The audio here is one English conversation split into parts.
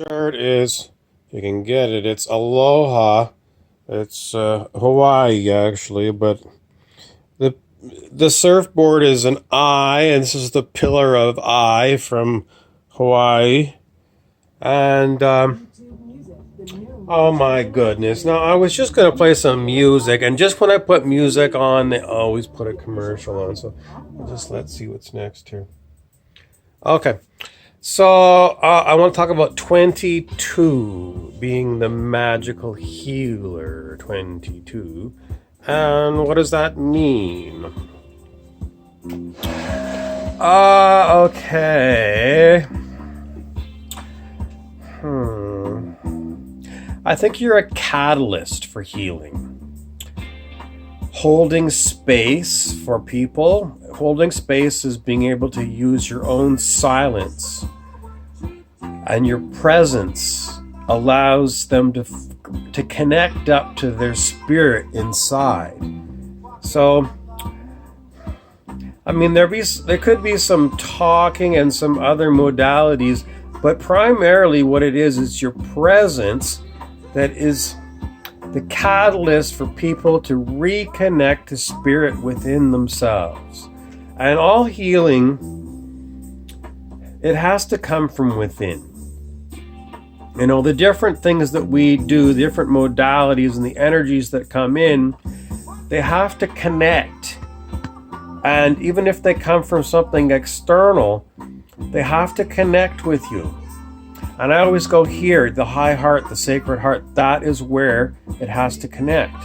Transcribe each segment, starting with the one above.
Shirt is, if you can get it, it's Aloha. It's Hawaii actually, but the the surfboard is an I, and this is the pillar of I from Hawaii. And oh my goodness! Now I was just gonna play some music, and just when I put music on, they always put a commercial on. So let's see what's next here. Okay. So, I want to talk about 22 being the magical healer. 22. And what does that mean? Okay. I think you're a catalyst for healing. Holding space for people. Holding space is being able to use your own silence, and your presence allows them to connect up to their spirit inside. So, I mean, there could be some talking and some other modalities, but primarily what it is your presence that is the catalyst for people to reconnect to spirit within themselves. And all healing, it has to come from within. You know, the different things that we do, the different modalities and the energies that come in, they have to connect. And even if they come from something external, they have to connect with you. And I always go here, the high heart, the sacred heart, that is where it has to connect.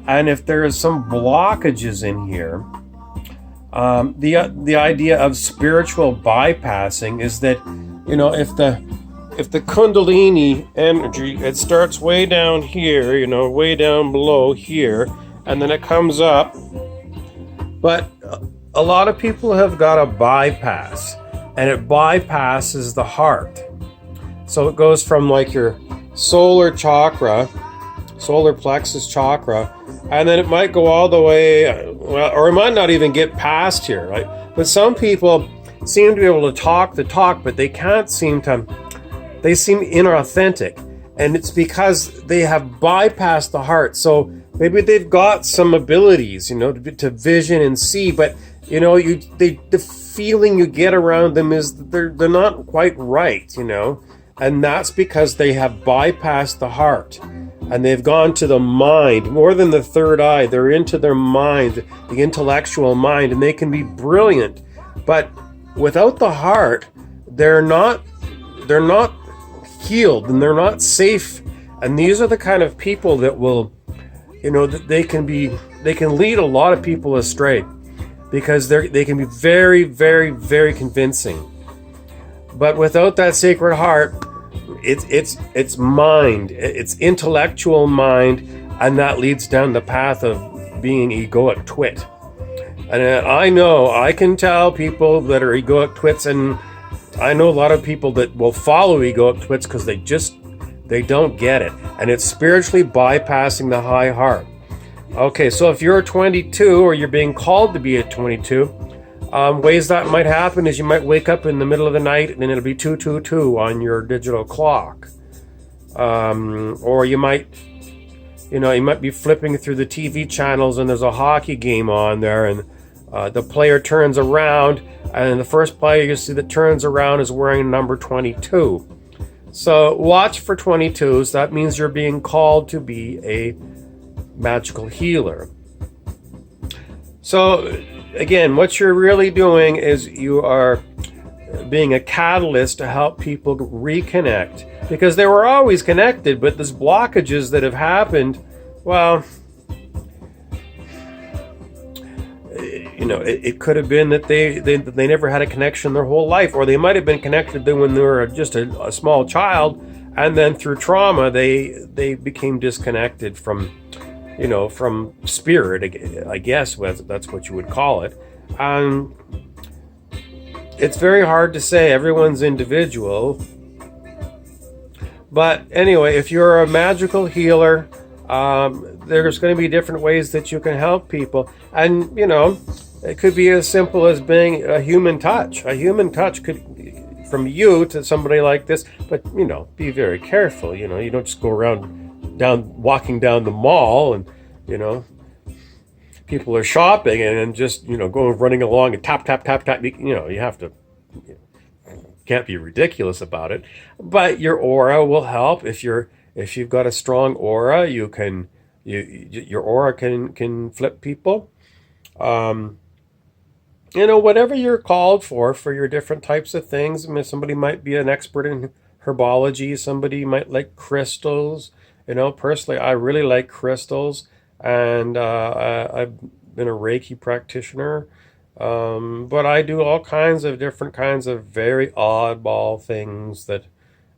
And if there is some blockages in here, the idea of spiritual bypassing is that, you know, if the Kundalini energy, it starts way down here, you know, way down below here, and then it comes up. But a lot of people have got a bypass, and it bypasses the heart. So it goes from like your solar plexus chakra, and then it might go all the way, well, or it might not even get past here, right? But some people seem to be able to talk the talk, but they seem inauthentic. And it's because they have bypassed the heart. So maybe they've got some abilities, you know, to vision and see, but you know, the feeling you get around them is that they're not quite right, you know. And that's because they have bypassed the heart. And they've gone to the mind, more than the third eye. They're into their mind, the intellectual mind, and they can be brilliant. But without the heart, they're not healed, and they're not safe. And these are the kind of people that will, you know, they can lead a lot of people astray, because they can be very, very, very convincing. But without that sacred heart, it's mind, it's intellectual mind, and that leads down the path of being egoic twit. And I can tell people that are egoic twits, and I know a lot of people that will follow egoic twits because they don't get it, and it's spiritually bypassing the high heart. Okay, so if you're a 22 or you're being called to be a 22, ways that might happen is you might wake up in the middle of the night and it'll be 222 on your digital clock. Or you might be flipping through the TV channels and there's a hockey game on there, and the player turns around, and the first player you see that turns around is wearing number 22. So watch for 22s. That means you're being called to be a magical healer. So again, what you're really doing is you are being a catalyst to help people reconnect, because they were always connected, but there's blockages that have happened. Well, you know, it could have been that they never had a connection their whole life, or they might have been connected when they were just a small child, and then through trauma they became disconnected from, you know, from spirit, I guess that's what you would call it. It's very hard to say. Everyone's individual. But anyway, if you're a magical healer, there's going to be different ways that you can help people. And, you know, it could be as simple as being a human touch. A human touch could from you to somebody like this. But, be very careful. You don't just go around walking down the mall and, people are shopping and just, going running along and tap, tap, tap, tap. You have to, can't be ridiculous about it. But your aura will help. If you've got a strong aura, your aura can flip people. Whatever you're called for your different types of things. I mean, somebody might be an expert in herbology. Somebody might like crystals. Personally, I really like crystals, and I've been a Reiki practitioner. But I do all kinds of different kinds of very oddball things that,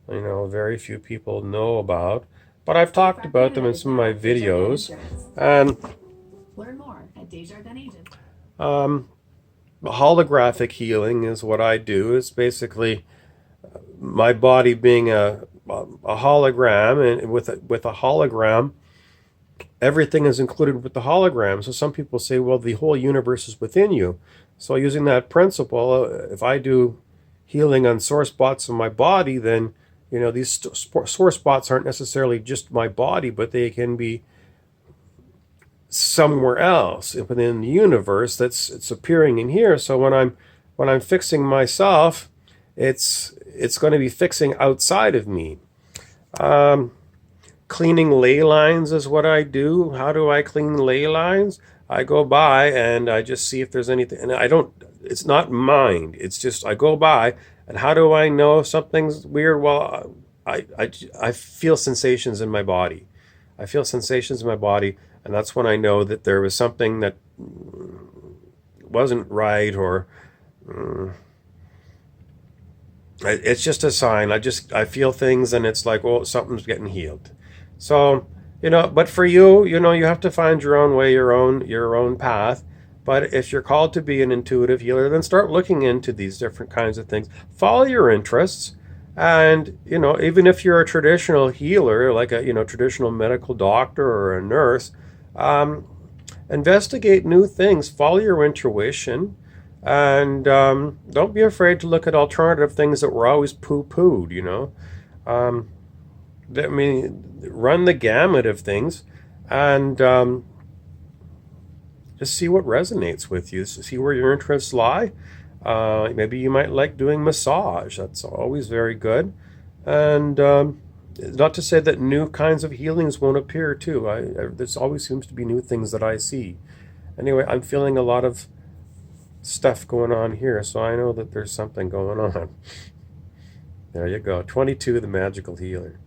very few people know about. But I've talked about them in some of my videos. And learn more at Desjardins Agents. Holographic healing is what I do. It's basically my body being a hologram, and with a hologram, everything is included with the hologram. So some people say, well, the whole universe is within you. So using that principle, if I do healing on sore spots in my body, then these sore spots aren't necessarily just my body, but they can be somewhere else within the universe it's appearing in here. So when I'm fixing myself, it's going to be fixing outside of me. Cleaning ley lines is what I do. How do I clean ley lines? I go by and I just see if there's anything, and it's not mind. It's just I go by, and how do I know if something's weird? Well, I feel sensations in my body. I feel sensations in my body, and that's when I know that there was something that wasn't right, or it's just a sign. I feel things, and it's like, oh, something's getting healed. So, but for you, you have to find your own way, your own path. But if you're called to be an intuitive healer, then start looking into these different kinds of things. Follow your interests. And, even if you're a traditional healer, like a, traditional medical doctor or a nurse, investigate new things, follow your intuition, and don't be afraid to look at alternative things that were always poo-pooed, run the gamut of things, and just see what resonates with you. See where your interests lie. Maybe you might like doing massage. That's always very good. And not to say that new kinds of healings won't appear too. There always seems to be new things that I see. Anyway, I'm feeling a lot of stuff going on here, so I know that there's something going on. There you go. 22, the magical healer.